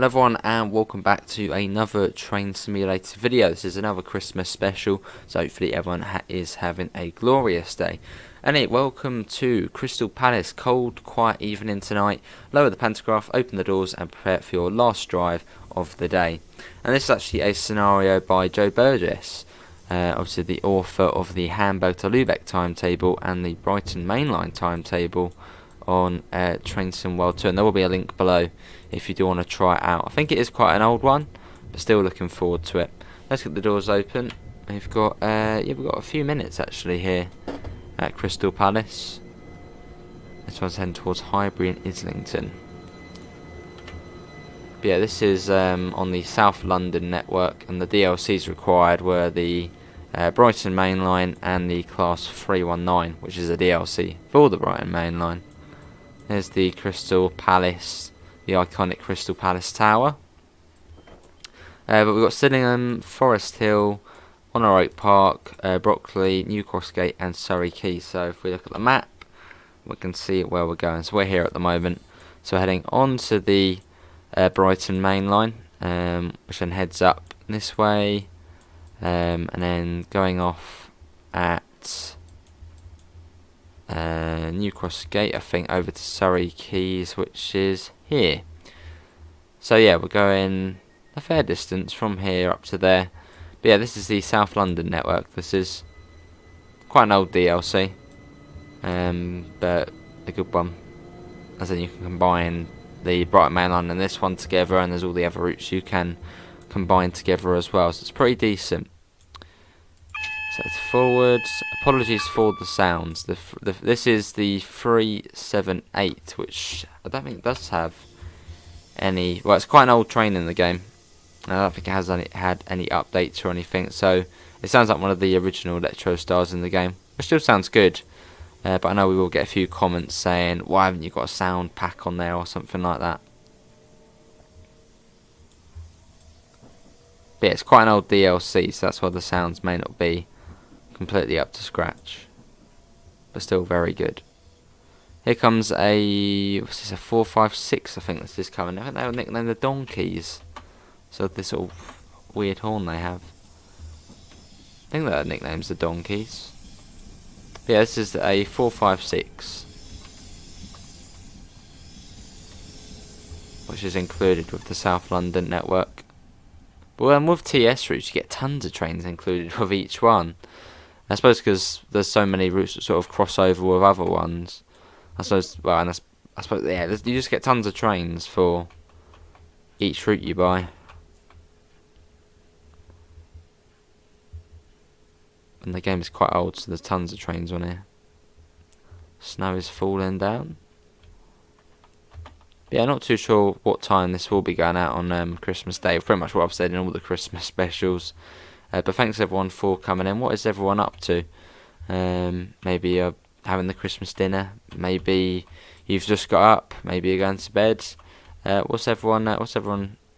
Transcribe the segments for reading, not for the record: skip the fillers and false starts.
Hello everyone and welcome back to another train simulator video. This is another Christmas special, so hopefully everyone is having a glorious day. Anyway, welcome to Crystal Palace. Cold, quiet evening tonight. Lower the pantograph, open the doors and prepare for your last drive of the day. And this is actually a scenario by Joe Burgess, obviously the author of the Hamburg to Lübeck timetable and the Brighton mainline timetable on Train Sim World Tour, and there will be a link below if you do want to try it out. I think it is quite an old one, but still looking forward to it. Let's get the doors open. We've got we've got a few minutes actually here at Crystal Palace. This one's heading towards Highbury and Islington. But yeah, this is on the South London network, and the DLCs required were the Brighton mainline and the Class 319, which is a DLC for the Brighton mainline. There's the Crystal Palace, the iconic Crystal Palace Tower. But we've got Sydenham, Forest Hill, Honor Oak Park, Brockley, New Cross Gate and Surrey Quays. So if we look at the map, we can see where we're going. So we're here at the moment. So we're heading on to the Brighton main line, which then heads up this way, and then going off at New Cross Gate, I think, over to Surrey Quays, which is here. So yeah, we're going a fair distance from here up to there. But yeah, this is the South London network. This is quite an old DLC, but a good one, as in you can combine the Brighton mainline and this one together, and there's all the other routes you can combine together as well, so it's pretty decent. So it's forwards. Apologies for the sounds. This is the 378, which I don't think does have any. Well, it's quite an old train in the game. I don't think it has had any updates or anything. So it sounds like one of the original Electro Stars in the game, which still sounds good. But I know we will get a few comments saying, "Why haven't you got a sound pack on there?" or something like that. But yeah, it's quite an old DLC, so that's why the sounds may not be completely up to scratch, but still very good. Here comes a, what's this, a 456, I think this is coming. I think they were nicknamed the Donkeys, so this sort of weird horn they have. I think their nickname's the Donkeys. But yeah, this is a 456, which is included with the South London network. But with TS routes, you get tons of trains included with each one. I suppose because there's so many routes that sort of cross over with other ones. I suppose, well, and I suppose, yeah, you just get tons of trains for each route you buy. And the game is quite old, so there's tons of trains on here. Snow is falling down. But yeah, not too sure what time this will be going out on Christmas Day. Pretty much what I've said in all the Christmas specials. But thanks everyone for coming in. What is everyone up to? Maybe you're having the Christmas dinner. Maybe you've just got up. Maybe you're going to bed. What's everyone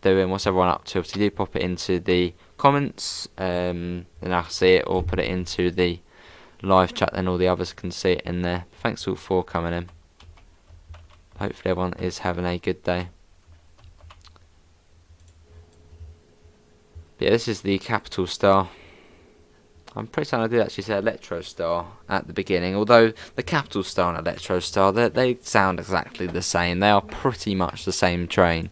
doing? What's everyone up to? If you do pop it into the comments, then I'll see it, or put it into the live chat, then all the others can see it in there. Thanks all for coming in. Hopefully everyone is having a good day. Yeah, this is the Capital Star. I'm pretty certain I did actually say Electro Star at the beginning, although the Capital Star and Electro Star, they sound exactly the same. They are pretty much the same train,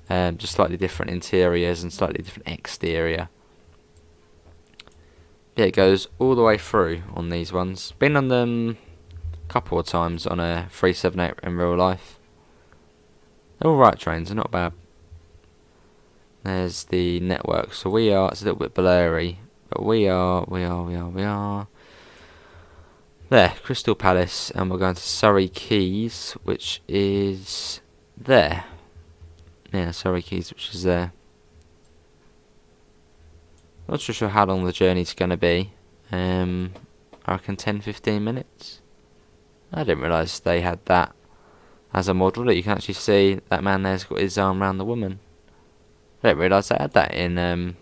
just slightly different interiors and slightly different exterior. Yeah, it goes all the way through on these ones. Been on them a couple of times on a 378 in real life. They're alright trains, they're not bad. There's the network, so we are, it's a little bit blurry, but we are there, Crystal Palace, and we're going to Surrey Quays, which is there. Yeah, Surrey Quays, which is there. Not too sure how long the journey's going to be. I reckon 10-15 minutes. I didn't realise they had that as a model. That you can actually see that man there's got his arm around the woman. I didn't realise they had that in. Well,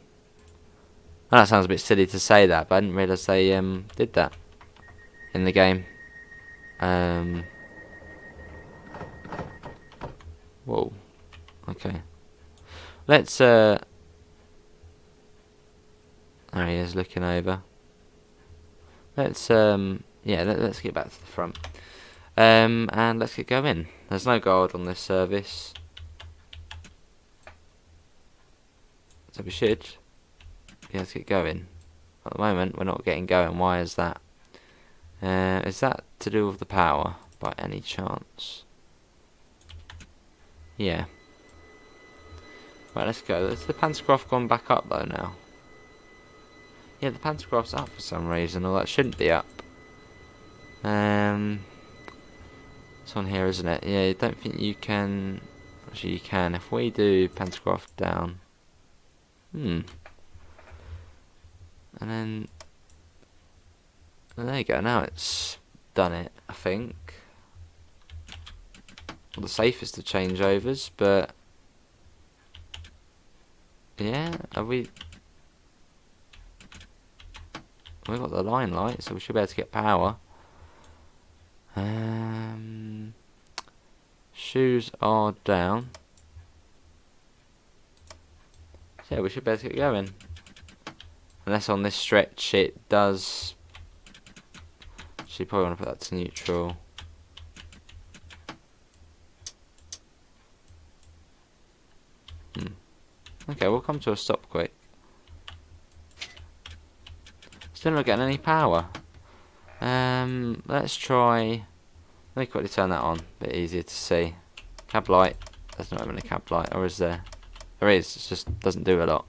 that sounds a bit silly to say that, but I didn't realise they did that in the game. Whoa. Okay. Let's there he is looking over. Let's yeah, let's get back to the front. And let's get going. There's no guard on this service, so we should be able to get going. At the moment, we're not getting going. Why is that? Is that to do with the power, by any chance? Yeah. Right, let's go. Has the Pantograph gone back up, though, now? Yeah, the Pantograph's up for some reason, or that shouldn't be up. It's on here, isn't it? Yeah, I don't think you can... Actually, you can. If we do Pantograph down... And then... And there you go, now it's done it, I think. Well, the safest of changeovers, but... Yeah, are we... We've got the line light, so we should be able to get power. Shoes are down. So yeah, we should be able to get going. Unless on this stretch it does... So you probably want to put that to neutral. Okay, we'll come to a stop quick. Still not getting any power. Let's try... Let me quickly turn that on. A bit easier to see. Cab light. There's not even a cab light, or is there? There is. It just doesn't do a lot.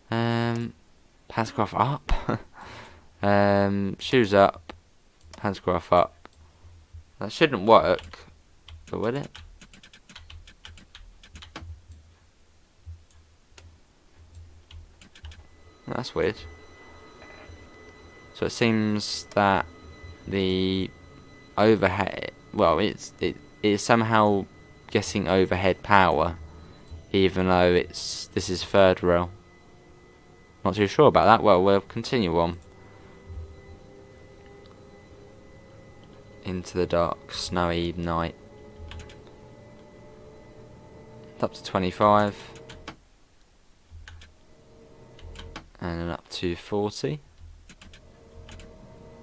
Pantograph up. Shoes up. Pantograph up. That shouldn't work, but will it? That's weird. So it seems that the overhead, well, it is somehow getting overhead power, even though this is third rail. Not too sure about that. Well, we'll continue on into the dark, snowy night. Up to 25, and then up to 40.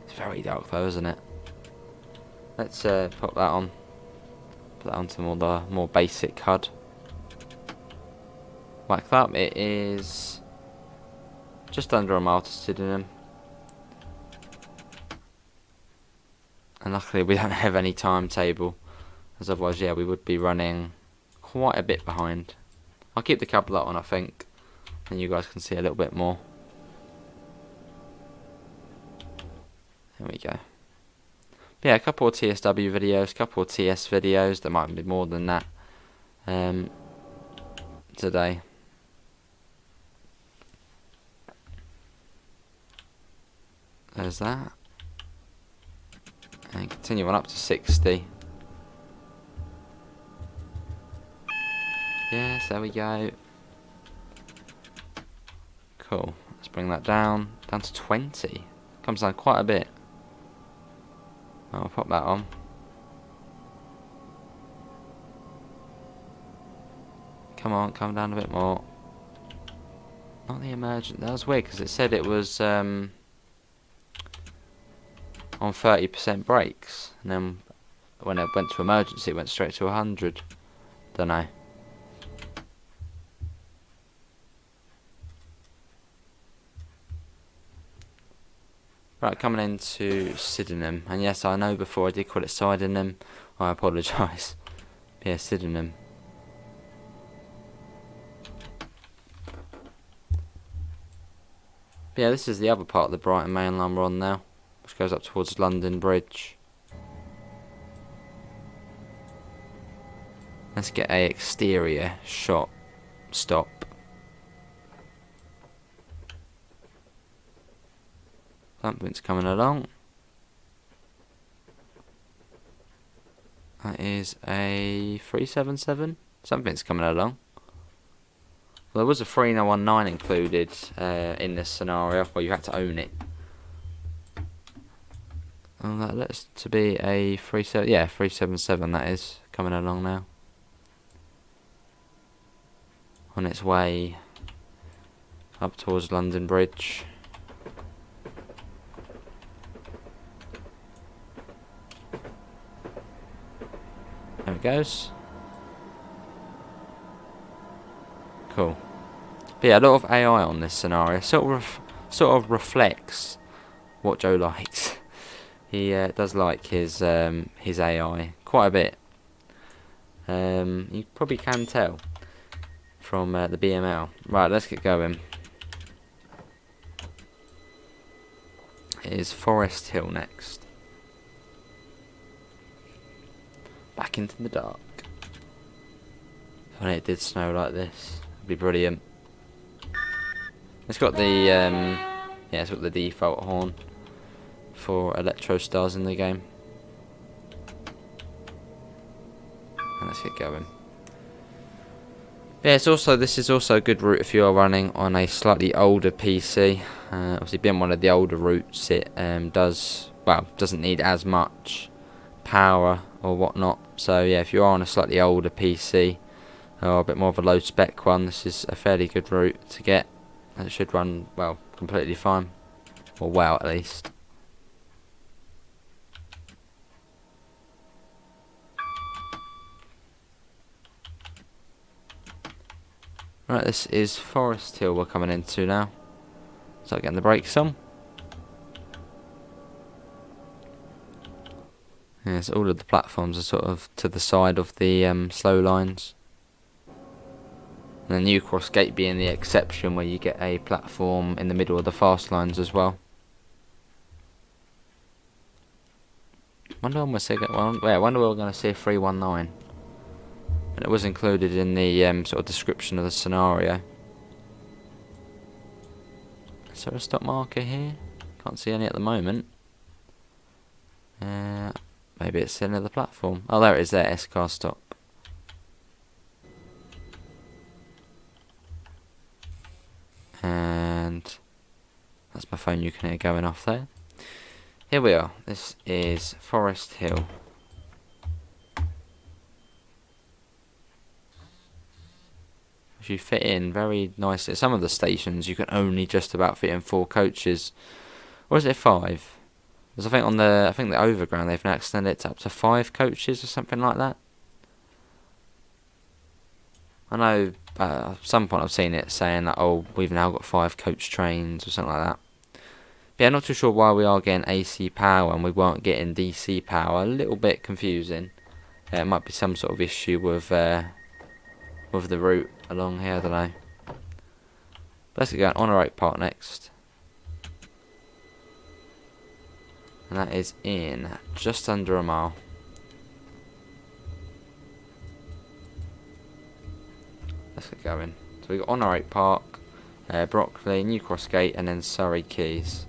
It's very dark though, isn't it? Let's pop that on. Put that onto the more basic HUD. Like that. It is just under a mile to Sydenham. And luckily we don't have any timetable, as otherwise, yeah, we would be running quite a bit behind. I'll keep the cab light on, I think, and you guys can see a little bit more. There we go. But yeah, a couple of TSW videos, a couple of TS videos. There might be more than that today. There's that. And continue on up to 60. Yes, there we go. Cool. Let's bring that down to 20. Comes down quite a bit. I'll pop that on. Come on, come down a bit more. Not the emergent. That was weird because it said it was on 30% brakes, and then when it went to emergency, it went straight to 100. Don't know. Right, coming into Sydenham, and yes, I know before I did call it Sydenham. I apologise. Yeah, Sydenham. But yeah, this is the other part of the Brighton Main Line we're on now, which goes up towards London Bridge. Let's get a exterior shot stop. Something's coming along. That is a 377. Something's coming along. Well, there was a 3919 included in this scenario where you had to own it. And that looks to be a 377. That is coming along now. on its way up towards London Bridge. There it goes. Cool. But yeah, a lot of AI on this scenario. Sort of reflects what Joe likes. He does like his AI quite a bit. You probably can tell from the BML. Right, let's get going. It is Forest Hill next. Back into the dark. When it did snow like this, it'd be brilliant. It's got the it's got the default horn for Electro Stars in the game. And let's get going. Yeah, this is also a good route if you are running on a slightly older PC. Obviously, being one of the older routes, it doesn't need as much power or whatnot. So yeah, if you are on a slightly older PC or a bit more of a low spec one, this is a fairly good route to get. And it should run completely fine, or well at least. Right, this is Forest Hill we're coming into now. Start getting the brakes on. Yes, all of the platforms are sort of to the side of the slow lines. And the New Cross Gate being the exception, where you get a platform in the middle of the fast lines as well. Wonder when we're going to see a 319. And it was included in the sort of description of the scenario. Is there a stop marker here? Can't see any at the moment. Maybe it's the end of the platform. Oh, there it is there, S-car stop. And that's my phone you can hear going off there. Here we are. This is Forest Hill. Which you fit in very nicely. Some of the stations you can only just about fit in 4 coaches. Or is it 5? Because I think the Overground they've now extended it to up to 5 coaches or something like that. I know at some point I've seen it saying that, oh, we've now got 5 coach trains or something like that. But yeah, I'm not too sure why we are getting AC power and we weren't getting DC power. A little bit confusing. It might be some sort of issue with the route along here, I don't know. Let's get going on a Oak Park next. And that is in just under a mile. Let's get going. So we got on Oak Park, Brockley, New Cross Gate, and then Surrey Quays.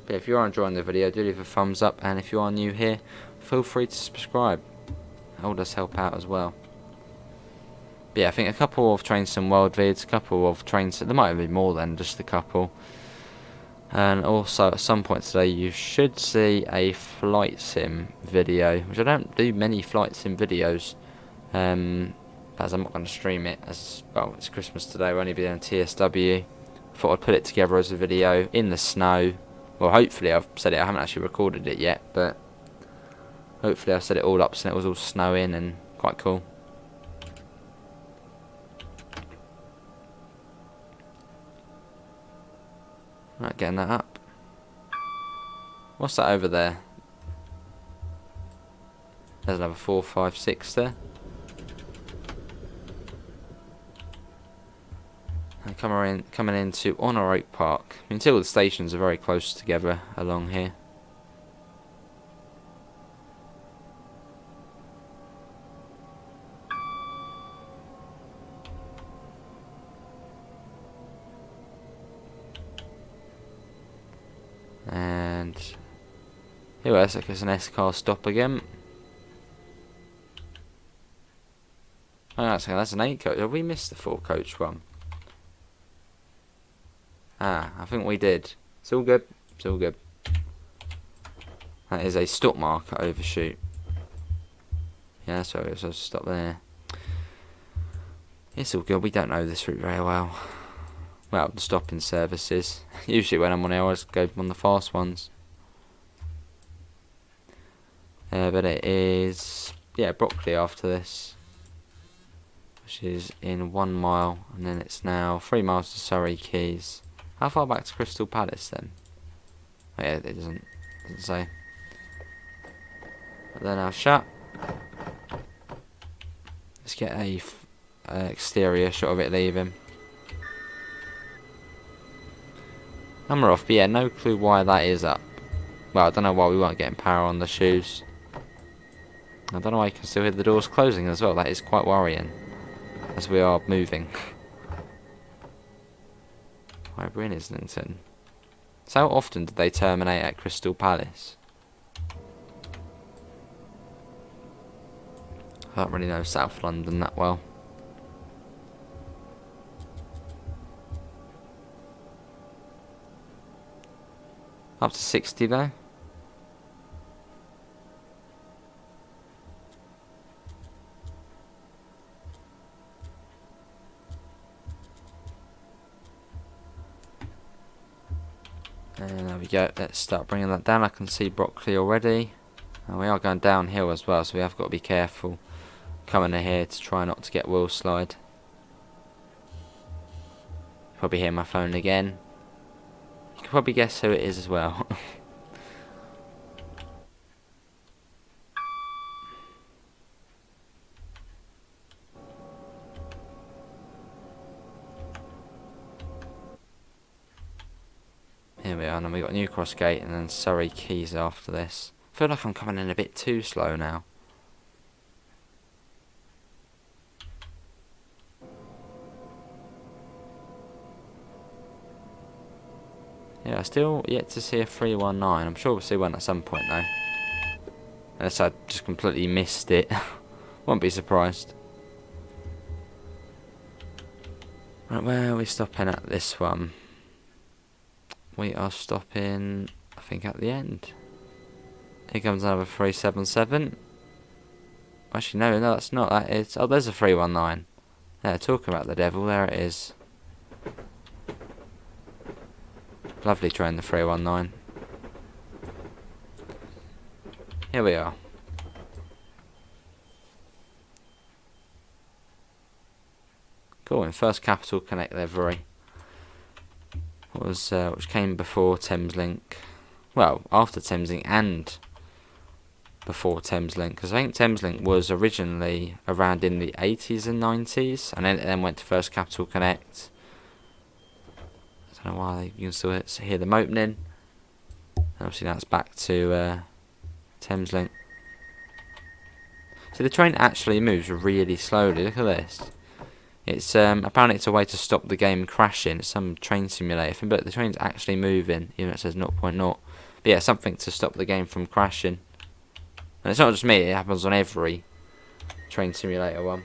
But if you are enjoying the video, do leave a thumbs up, and if you are new here, feel free to subscribe. That all does help out as well. But yeah, I think a couple of Train Sim World vids, a couple of trains. There might be more than just a couple. And also at some point today you should see a flight sim video, which I don't do many flight sim videos, as I'm not going to stream it, as well it's Christmas today, we'll only be on TSW. Thought I'd put it together as a video in the snow. Well, hopefully I've set it, I haven't actually recorded it yet, but hopefully I've set it all up so it was all snowing and quite cool. Right, getting that up. What's that over there? There's another 4, 5, 6 there. And coming into Honour Oak Park. I mean, all the stations are very close together along here. And here we are, so it's an S-car stop again. Oh, that's an 8 coach. Have we missed the 4 coach one? Ah, I think we did. It's all good. It's all good. That is a stop marker overshoot. Yeah, so it was just stop there. It's all good. We don't know this route very well. Well, the stopping services. Usually when I'm on here, I always go on the fast ones. But it is, yeah, Brockley after this, which is in 1 mile, and then it's now 3 miles to Surrey Quays. How far back to Crystal Palace then? Oh, yeah, it doesn't say. But they're now shut. Let's get a exterior shot of it leaving. And we're off, but yeah, no clue why that is up. Well, I don't know why we weren't getting power on the shoes. I don't know why you can still hear the doors closing as well. That is quite worrying, as we are moving. Right, we're in Islington. So how often did they terminate at Crystal Palace? I don't really know South London that well. Up to 60 though. And there we go. Let's start bringing that down. I can see Brockley already. And we are going downhill as well, so we have got to be careful coming in here to try not to get wheel slide. Probably hear my phone again. You can probably guess who it is as well. Here we are, and then we got New Cross Gate and then Surrey Quays after this. I feel like I'm coming in a bit too slow now. Yeah, still yet to see a 319. I'm sure we'll see one at some point though. Unless I just completely missed it. Won't be surprised. Right, where are we stopping at this one? We are stopping, I think, at the end. Here comes another 377. Actually, no, that's not. That is. Oh, there's a 319. Yeah, talking about the devil. There it is. Lovely train, the 319. Here we are. Cool. In First Capital Connect livery. Which came before Thameslink. Well, after Thameslink and before Thameslink, because I think Thameslink was originally around in the 80s and 90s, and then it then went to First Capital Connect. I don't know why you can still hear them opening. Obviously, now it's back to Thameslink. So the train actually moves really slowly. Look at this. It's apparently it's a way to stop the game crashing. It's some train simulator thing, but the train's actually moving, even though it says 0.0. But yeah, something to stop the game from crashing. And it's not just me; it happens on every train simulator one.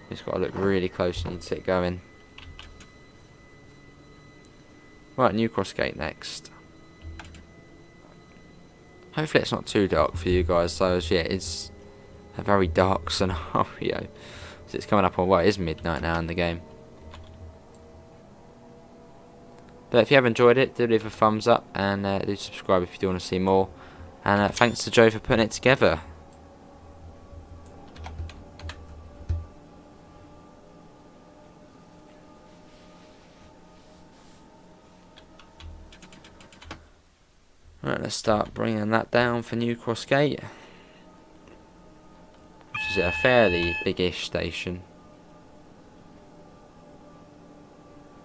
Just got to look really close and see it going. Right, New Cross Gate next. Hopefully it's not too dark for you guys, so yeah, it's a very dark scenario. So it's coming up on, well, it is midnight now in the game. But if you have enjoyed it, do leave a thumbs up and do subscribe if you do want to see more. And thanks to Joe for putting it together. Right, let's start bringing that down for New Cross Gate. Which is a fairly big-ish station.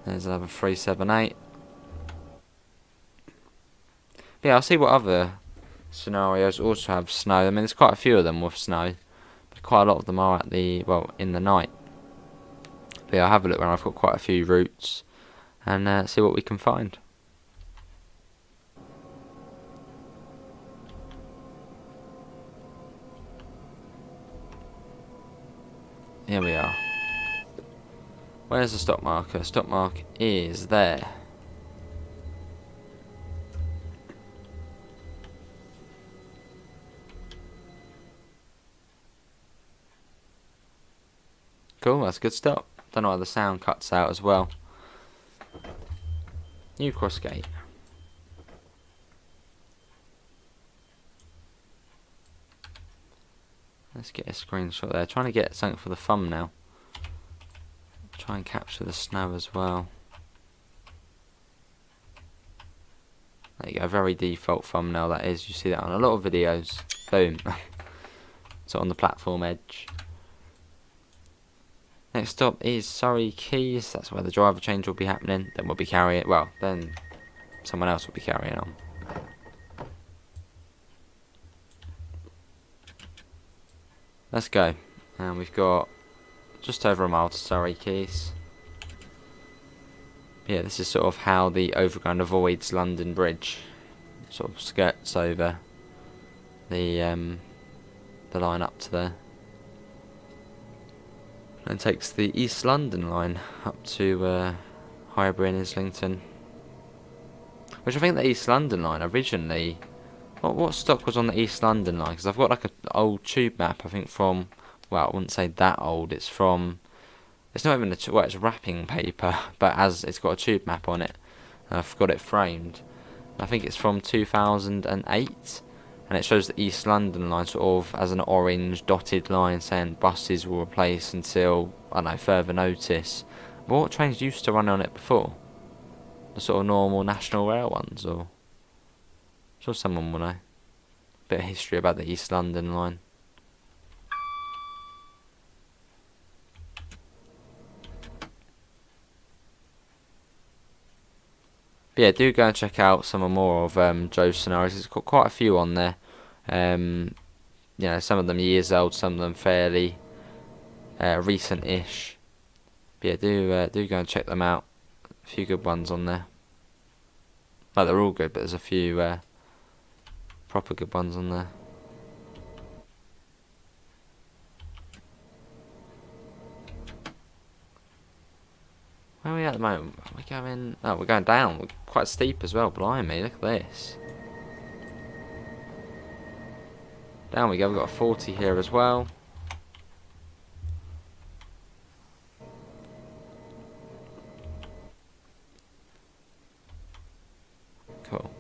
There's another 378. But yeah, I'll see what other scenarios also have snow. I mean, there's quite a few of them with snow. But quite a lot of them are at the, well, in the night. But yeah, I'll have a look when I've got quite a few routes. And see what we can find. Here we are. Where's the stop marker? Stop mark is there. Cool, that's a good stop. Don't know why the sound cuts out as well. New Cross Gate. Let's get a screenshot there. Trying to get something for the thumbnail. Try and capture the snow as well. There you go, very default thumbnail that is. You see that on a lot of videos. Boom. So on the platform edge. Next stop is Surrey Quays. That's where the driver change will be happening. Then we'll be carrying, well, then someone else will be carrying on. Let's go. And we've got just over a mile to Surrey Quays. Yeah, this is sort of how the Overground avoids London Bridge. Sort of skirts over the line up to there. And takes the East London line up to Highbury and Islington. Which I think the East London line originally... What stock was on the East London line? Because I've got like an old tube map, I think from... Well, I wouldn't say that old. It's from... It's not even well, it's wrapping paper, but as it's got a tube map on it. I've got it framed. I think it's from 2008. And it shows the East London line sort of as an orange dotted line saying buses will replace until, I don't know, further notice. But what trains used to run on it before? The sort of normal National Rail ones, or? I'm sure someone will know. Bit of history about the East London line. But yeah, do go and check out some more of Joe's scenarios. He's got quite a few on there. You know, some of them years old, some of them fairly recent-ish. But yeah, do go and check them out. A few good ones on there. Like, they're all good, but there's a few proper good ones on there. Where are we at the moment? We're going... Oh, we're going down. We're quite steep as well, blimey. Look at this. Down we go. We've got a 40 here as well. Cool.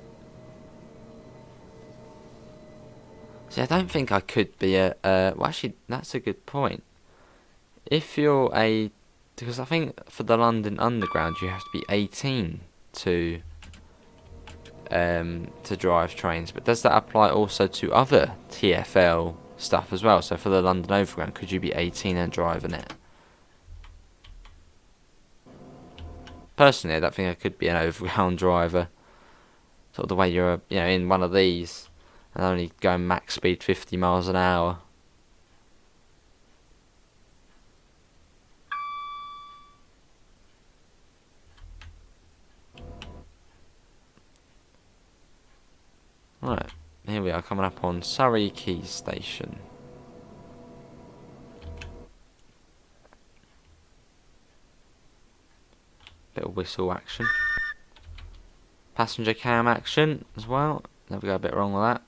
See, I don't think I could be a... well, actually, that's a good point. If you're a... Because I think for the London Underground you have to be 18 to drive trains. But does that apply also to other TfL stuff as well? So for the London Overground, could you be 18 and driving it? Personally, I don't think I could be an Overground driver. Sort of the way you're, you know, in one of these and only going max speed 50 miles an hour. Right, here we are coming up on Surrey Quays Station. Little whistle action. Passenger cam action as well. Never go a bit wrong with that.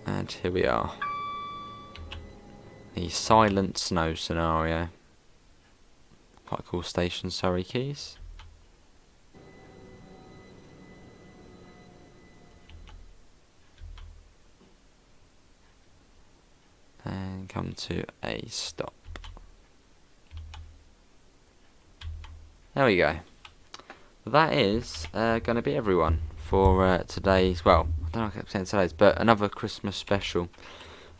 And here we are. The silent snow scenario. Quite a cool station, Surrey Quays. And come to a stop. There we go. That is going to be everyone for today's, well, I don't know if I kept saying today's, but another Christmas special.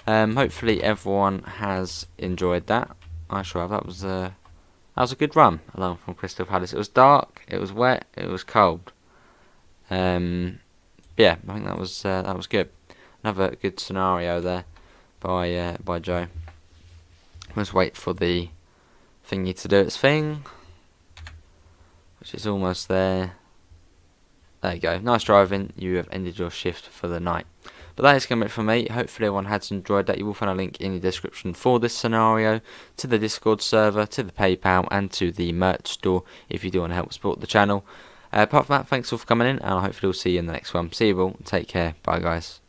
Hopefully everyone has enjoyed that. I sure have. That was a good run along from Crystal Palace. It was dark, it was wet, it was cold. Yeah, I think that was good. Another good scenario there by Joe. Let's wait for the thingy to do its thing, which is almost there. There you go. Nice driving. You have ended your shift for the night. But that is going to be it for me. Hopefully everyone has enjoyed that. You will find a link in the description for this scenario, to the Discord server, to the PayPal, and to the merch store if you do want to help support the channel. Apart from that, thanks all for coming in, and I hopefully will see you in the next one. See you all. Take care. Bye, guys.